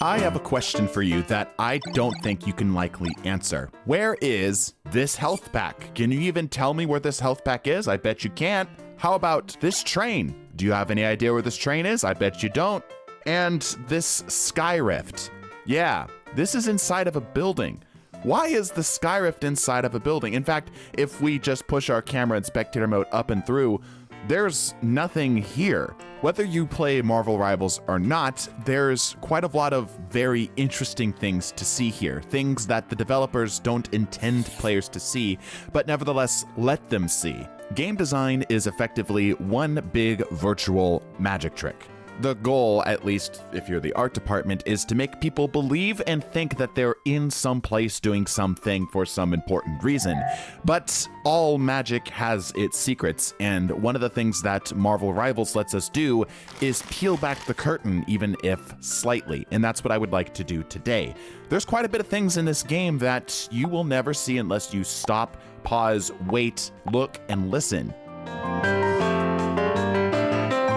I have a question for you that I don't think you can likely answer. Where is this health pack? Can you even tell me where this health pack is? I bet you can't. How about this train? Do you have any idea where this train is? I bet you don't. And this sky rift. Yeah, this is inside of a building. Why is the sky rift inside of a building? In fact, if we just push our camera in spectator mode up and through, there's nothing here. Whether you play Marvel Rivals or not, there's quite a lot of very interesting things to see here. Things that the developers don't intend players to see, but nevertheless let them see. Game design is effectively one big virtual magic trick. The goal, at least if you're the art department, is to make people believe and think that they're in some place doing something for some important reason. But all magic has its secrets, and one of the things that Marvel Rivals lets us do is peel back the curtain, even if slightly, and that's what I would like to do today. There's quite a bit of things in this game that you will never see unless you stop, pause, wait, look, and listen.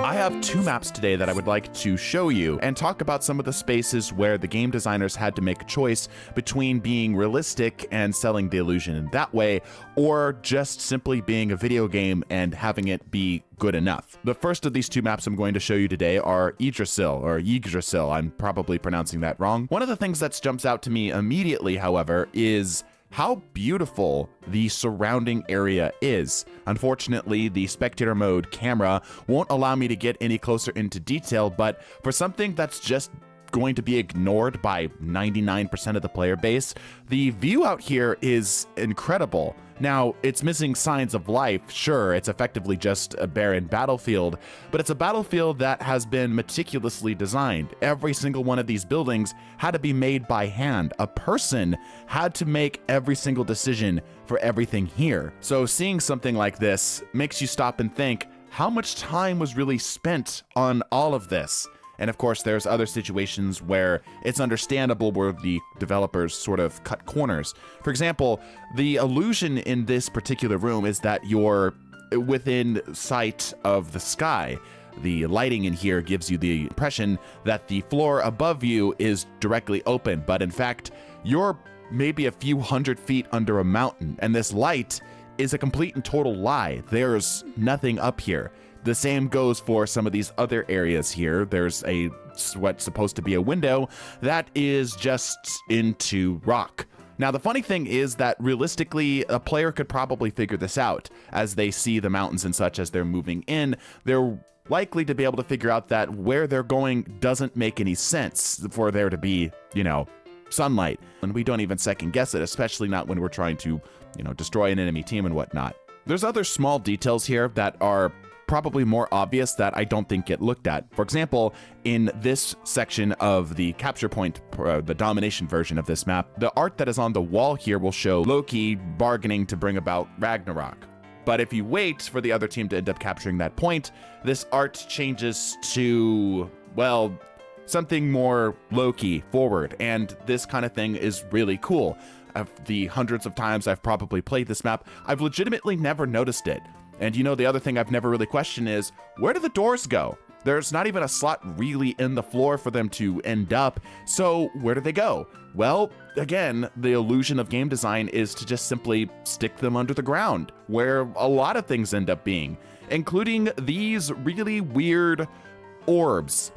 I have two maps today that I would like to show you and talk about some of the spaces where the game designers had to make a choice between being realistic and selling the illusion in that way, or just simply being a video game and having it be good enough. The first of these two maps I'm going to show you today are Idrasil, or Yggdrasil. I'm probably pronouncing that wrong. One of the things that jumps out to me immediately, however, is how beautiful the surrounding area is. Unfortunately, the spectator mode camera won't allow me to get any closer into detail, but for something that's just going to be ignored by 99% of the player base, the view out here is incredible. Now, it's missing signs of life, sure, it's effectively just a barren battlefield, but it's a battlefield that has been meticulously designed. Every single one of these buildings had to be made by hand. A person had to make every single decision for everything here. So seeing something like this makes you stop and think, how much time was really spent on all of this? And of course, there's other situations where it's understandable where the developers sort of cut corners. For example, the illusion in this particular room is that you're within sight of the sky. The lighting in here gives you the impression that the floor above you is directly open, but in fact, you're maybe a few hundred feet under a mountain, and this light is a complete and total lie. There's nothing up here. The same goes for some of these other areas here. There's what's supposed to be a window that is just into rock. Now, the funny thing is that realistically, a player could probably figure this out. As they see the mountains and such as they're moving in, they're likely to be able to figure out that where they're going doesn't make any sense for there to be, sunlight. And we don't even second guess it, especially not when we're trying to, destroy an enemy team and whatnot. There's other small details here that are probably more obvious that I don't think get looked at. For example, in this section of the capture point, the domination version of this map, the art that is on the wall here will show Loki bargaining to bring about Ragnarok. But if you wait for the other team to end up capturing that point, this art changes to, well, something more Loki forward, and this kind of thing is really cool. Of the hundreds of times I've probably played this map, I've legitimately never noticed it. And the other thing I've never really questioned is, where do the doors go? There's not even a slot really in the floor for them to end up, so where do they go? Well, again, the illusion of game design is to just simply stick them under the ground, where a lot of things end up being, including these really weird orbs.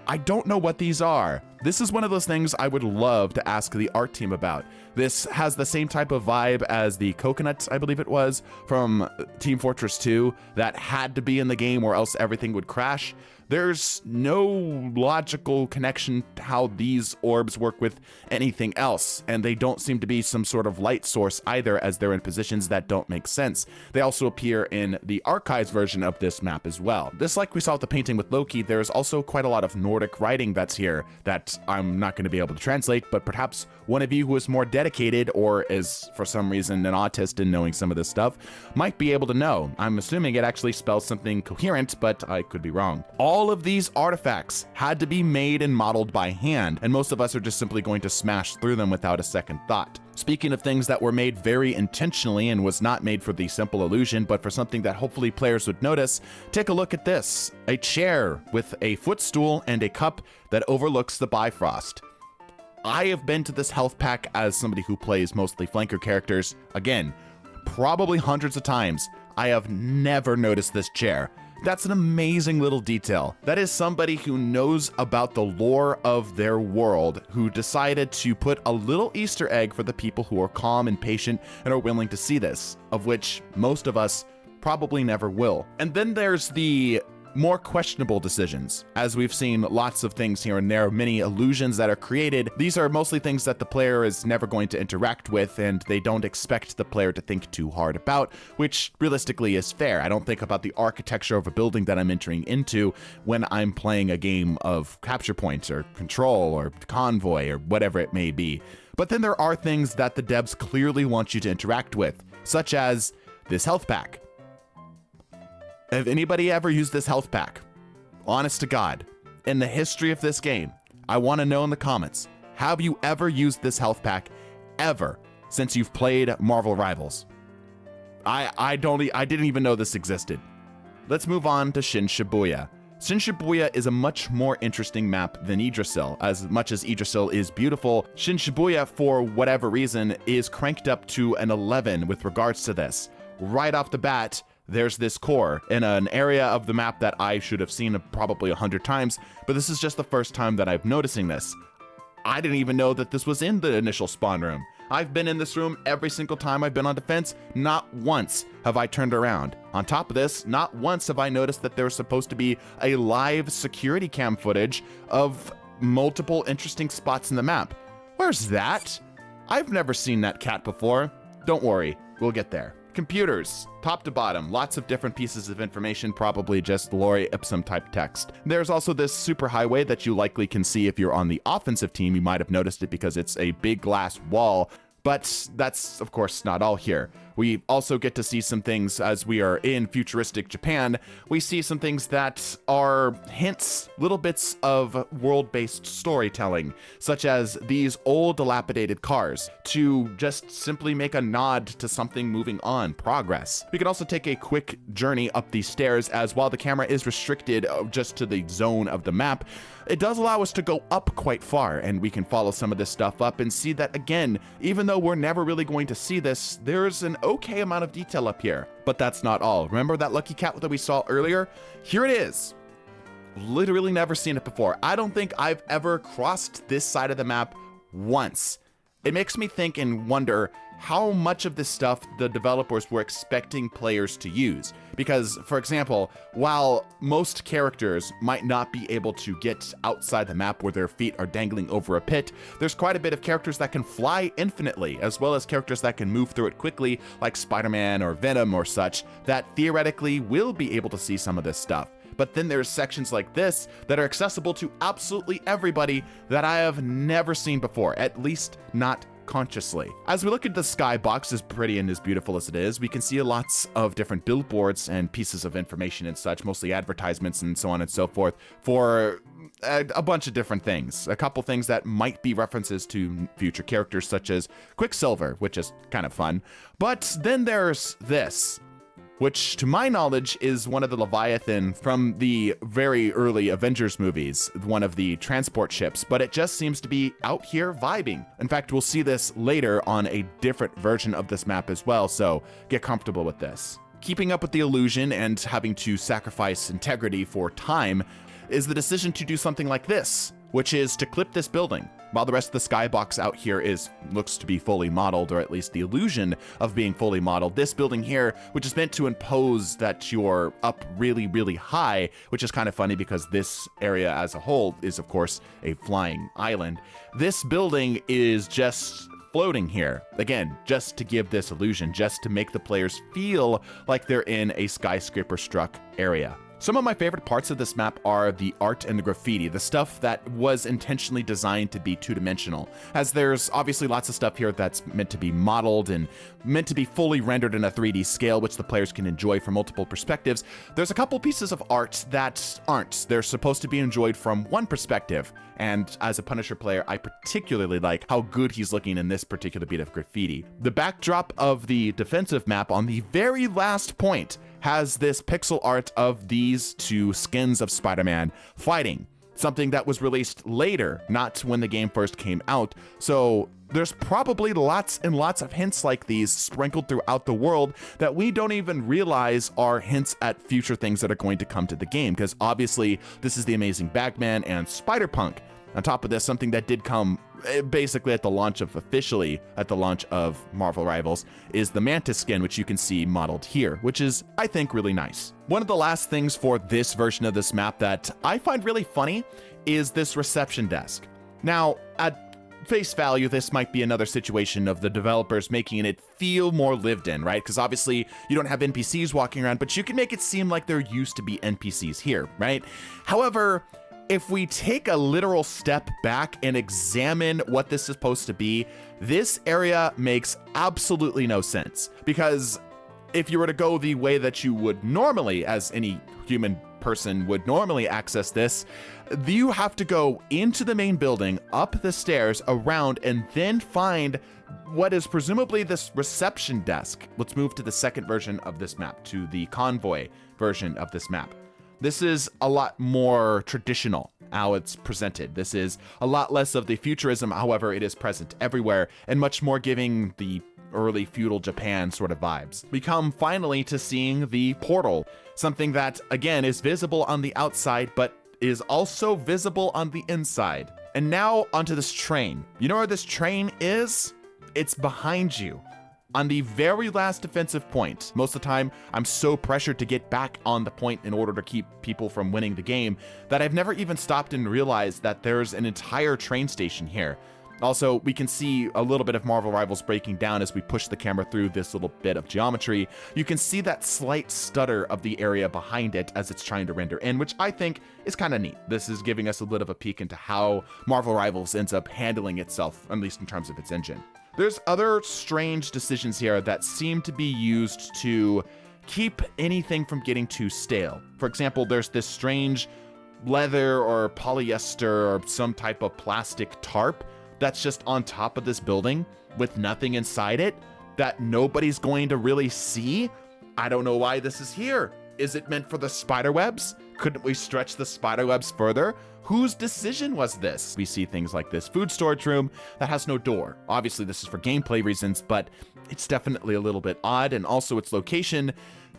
I don't know what these are. This is one of those things I would love to ask the art team about. This has the same type of vibe as the coconuts, I believe it was, from Team Fortress 2 that had to be in the game or else everything would crash. There's no logical connection to how these orbs work with anything else, and they don't seem to be some sort of light source either, as they're in positions that don't make sense. They also appear in the archives version of this map as well. Just like we saw with the painting with Loki, there's also quite a lot of Nordic writing that's here that I'm not going to be able to translate, but perhaps one of you who is more dedicated or is for some reason an autist in knowing some of this stuff might be able to know. I'm assuming it actually spells something coherent, but I could be wrong. All All of these artifacts had to be made and modeled by hand, and most of us are just simply going to smash through them without a second thought. Speaking of things that were made very intentionally and was not made for the simple illusion, but for something that hopefully players would notice, take a look at this. A chair with a footstool and a cup that overlooks the Bifrost. I have been to this health pack as somebody who plays mostly flanker characters. Again, probably hundreds of times. I have never noticed this chair. That's an amazing little detail. That is somebody who knows about the lore of their world, who decided to put a little Easter egg for the people who are calm and patient and are willing to see this, of which most of us probably never will. And then there's the more questionable decisions. As we've seen lots of things here and there, many illusions that are created. These are mostly things that the player is never going to interact with, and they don't expect the player to think too hard about, which realistically is fair. I don't think about the architecture of a building that I'm entering into when I'm playing a game of capture points or control or convoy or whatever it may be. But then there are things that the devs clearly want you to interact with, such as this health pack. Have anybody ever used this health pack? Honest to God, in the history of this game, I want to know in the comments, have you ever used this health pack ever since you've played Marvel Rivals? I didn't even know this existed. Let's move on to Shin Shabuya. Shin Shabuya is a much more interesting map than Idrasil. As much as Idrasil is beautiful, Shin Shabuya, for whatever reason, is cranked up to an 11 with regards to this. Right off the bat, there's this core in an area of the map that I should have seen probably 100 times, but this is just the first time that I'm noticing this. I didn't even know that this was in the initial spawn room. I've been in this room every single time I've been on defense. Not once have I turned around. On top of this, not once have I noticed that there's supposed to be a live security cam footage of multiple interesting spots in the map. Where's that? I've never seen that cat before. Don't worry, we'll get there. Computers, top to bottom, lots of different pieces of information, probably just lorem ipsum type text. There's also this superhighway that you likely can see if you're on the offensive team. You might have noticed it because it's a big glass wall, but that's of course not all here. We also get to see some things as we are in futuristic Japan. We see some things that are hints, little bits of world-based storytelling, such as these old dilapidated cars, to just simply make a nod to something moving on, progress. We can also take a quick journey up these stairs, as while the camera is restricted just to the zone of the map, it does allow us to go up quite far, and we can follow some of this stuff up and see that, again, even though we're never really going to see this, there's an okay amount of detail up here. But that's not all. Remember that lucky cat that we saw earlier? Here it is. Literally never seen it before. I don't think I've ever crossed this side of the map once. It makes me think and wonder how much of this stuff the developers were expecting players to use. Because, for example, while most characters might not be able to get outside the map where their feet are dangling over a pit, there's quite a bit of characters that can fly infinitely, as well as characters that can move through it quickly, like Spider-Man or Venom or such, that theoretically will be able to see some of this stuff. But then there's sections like this that are accessible to absolutely everybody that I have never seen before, at least not consciously. As we look at the skybox, as pretty and as beautiful as it is, we can see lots of different billboards and pieces of information and such, mostly advertisements and so on and so forth, for a bunch of different things. A couple things that might be references to future characters such as Quicksilver, which is kind of fun. But then there's this, which to my knowledge is one of the Leviathan from the very early Avengers movies, one of the transport ships, but it just seems to be out here vibing. In fact, we'll see this later on a different version of this map as well, so get comfortable with this. Keeping up with the illusion and having to sacrifice integrity for time is the decision to do something like this, which is to clip this building. While the rest of the skybox out here looks to be fully modeled, or at least the illusion of being fully modeled, this building here, which is meant to impose that you're up really, really high, which is kind of funny because this area as a whole is, of course, a flying island. This building is just floating here. Again, just to give this illusion, just to make the players feel like they're in a skyscraper-struck area. Some of my favorite parts of this map are the art and the graffiti, the stuff that was intentionally designed to be two-dimensional, as there's obviously lots of stuff here that's meant to be modeled and meant to be fully rendered in a 3D scale, which the players can enjoy from multiple perspectives. There's a couple pieces of art that aren't. They're supposed to be enjoyed from one perspective, and as a Punisher player, I particularly like how good he's looking in this particular bit of graffiti. The backdrop of the defensive map on the very last point has this pixel art of these two skins of Spider-Man fighting, something that was released later, not when the game first came out. So there's probably lots and lots of hints like these sprinkled throughout the world that we don't even realize are hints at future things that are going to come to the game, because obviously this is the Amazing Bagman and Spider-Punk. On top of this, something that did come basically officially at the launch of Marvel Rivals is the Mantis skin, which you can see modeled here, which is, I think, really nice. One of the last things for this version of this map that I find really funny is this reception desk. Now, at face value, this might be another situation of the developers making it feel more lived in, right? Because obviously you don't have NPCs walking around, but you can make it seem like there used to be NPCs here, right? However, if we take a literal step back and examine what this is supposed to be, this area makes absolutely no sense. Because if you were to go the way that you would normally, as any human person would normally access this, you have to go into the main building, up the stairs, around, and then find what is presumably this reception desk. Let's move to the second version of this map, to the convoy version of this map. This is a lot more traditional how it's presented. This is a lot less of the futurism, however, it is present everywhere, and much more giving the early feudal Japan sort of vibes. We come finally to seeing the portal, something that, again, is visible on the outside, but is also visible on the inside. And now onto this train. You know where this train is? It's behind you. On the very last defensive point. Most of the time, I'm so pressured to get back on the point in order to keep people from winning the game that I've never even stopped and realized that there's an entire train station here. Also, we can see a little bit of Marvel Rivals breaking down as we push the camera through this little bit of geometry. You can see that slight stutter of the area behind it as it's trying to render in, which I think is kind of neat. This is giving us a bit of a peek into how Marvel Rivals ends up handling itself, at least in terms of its engine. There's other strange decisions here that seem to be used to keep anything from getting too stale. For example, there's this strange leather or polyester or some type of plastic tarp that's just on top of this building with nothing inside it that nobody's going to really see. I don't know why this is here. Is it meant for the spider webs? Couldn't we stretch the spider webs further? Whose decision was this? We see things like this food storage room that has no door. Obviously, this is for gameplay reasons, but it's definitely a little bit odd, and also its location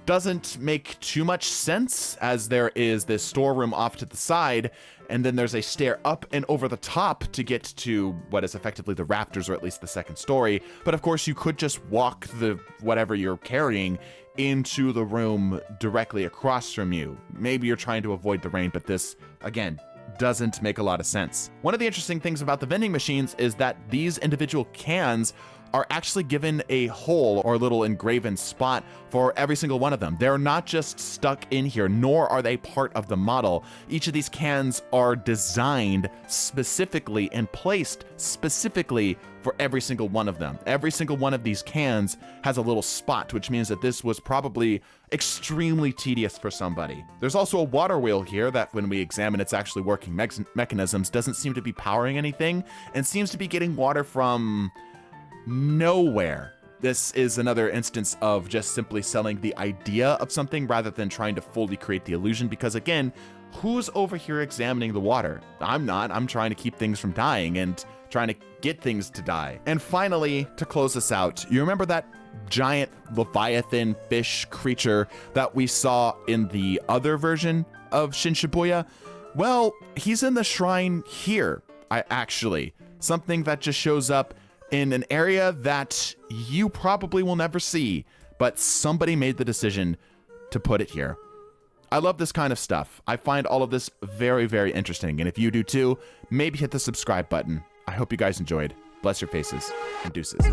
doesn't make too much sense, as there is this storeroom off to the side, and then there's a stair up and over the top to get to what is effectively the rafters, or at least the second story. But of course, you could just walk the whatever you're carrying into the room directly across from you. Maybe you're trying to avoid the rain, but this, again, doesn't make a lot of sense. One of the interesting things about the vending machines is that these individual cans are actually given a hole or a little engraven spot for every single one of them. They're not just stuck in here, nor are they part of the model. Each of these cans are designed specifically and placed specifically for every single one of them. Every single one of these cans has a little spot, which means that this was probably extremely tedious for somebody. There's also a water wheel here that, when we examine its actually working mechanisms, doesn't seem to be powering anything and seems to be getting water from nowhere. This is another instance of just simply selling the idea of something rather than trying to fully create the illusion, because again, who's over here examining the water? I'm not. I'm trying to keep things from dying and trying to get things to die. And finally, to close this out, you remember that giant Leviathan fish creature that we saw in the other version of Shin Shabuya? Well, he's in the shrine here, actually. Something that just shows up in an area that you probably will never see, but somebody made the decision to put it here. I love this kind of stuff. I find all of this very, very interesting, and if you do too, maybe hit the subscribe button. I hope you guys enjoyed. Bless your faces, and deuces.